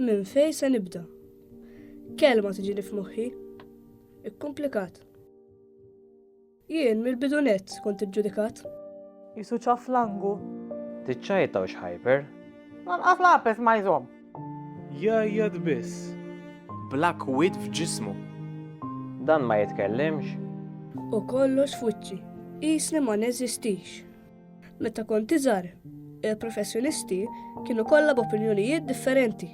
Minn fejn se nibda? Kelma tiġini f'moħħi. Ikkomplikat. Jien mill-bidunet kont iġġudikat. Jisu ċaflangu. Tiċċajta u xħajper? Lanqas lapes ma jżomm. Jajjad biss. Black wid f'ġismu. Dan ma jitkellimx? U kollox fuċċi. Jisni ma neżistix. Meta kont iżgħar, il-professjonisti kienu kollha b'opinjonijiet differenti.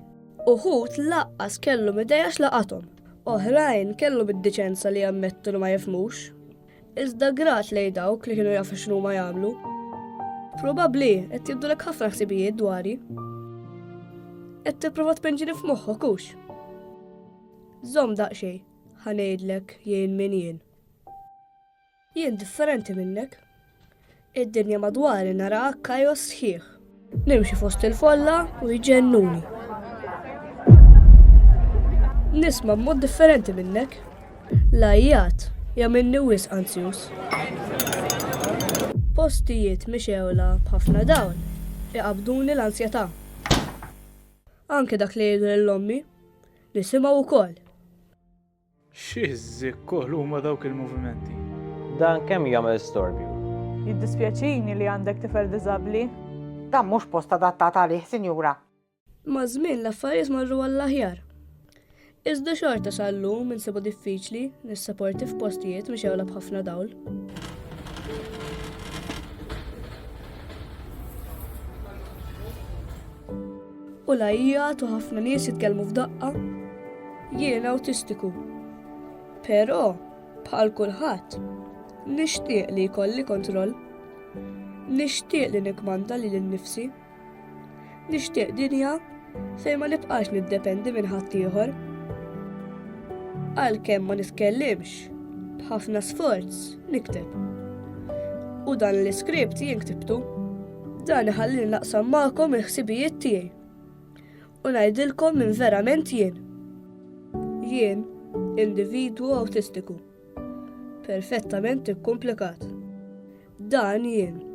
Uħud laqqas kellhom idea x'laqathom. Oħrajn kellhom id-diċenza li jammettu li ma jifhmux. Iżda grat lejn dawk li kienu jafu x'nu ma jagħmlu. Probabbli qed jibdulek ħafna ħsibijiet dwari. Qed tipprova tpenġini f'moħħok hux. Żomm daqsxejn, ħanejdlek jien min jien. Jien differenti minnek. Id-dinja madwari nara kajos sħiħ. Nimxi fost il-folla u jġennuni. Nisma' b'mod differenti minnek. Lajjat jagħmilni wisq anzjus. Postijiet mixewla b'ħafna dawl iqabduni l-ansjetà. Anke dak li jgħidu lill-ommi nisimgħu wkoll. X'żikk kollu huma dawk il-movimenti. Dan kemm jagħmel storbju? Jiddispjaċini li għandek tifel diżabbli. Dan mhux post adattat għalih, sinjura. Ma' żmien l-affarijiet marru għall-aħjar. Iżda xorta sal-lum insibu diffiċli nissapporti f'postijiet mixewla b'ħafna dawl. U lajjat u ħafna nies jitkellmu f'daqqa. Jien awtistiku. Però bħal kulħadd nixtieq li jkolli kontroll. Nixtieq li nikmanda lil innifsi. Nixtieq dinja fejn ma nibqax niddependi minn ħadd ieħor. Għalkemm ma nitkellimx, b'ħafna sforz nikteb. U dan l-iskript jien ktibtu. Dan iħallini naqsam magħkom il-ħsibijiet tiegħi. U ngħidilkom minn verament jien. Jien individwu awtistiku. Perfettament ikkomplikat. Dan jien.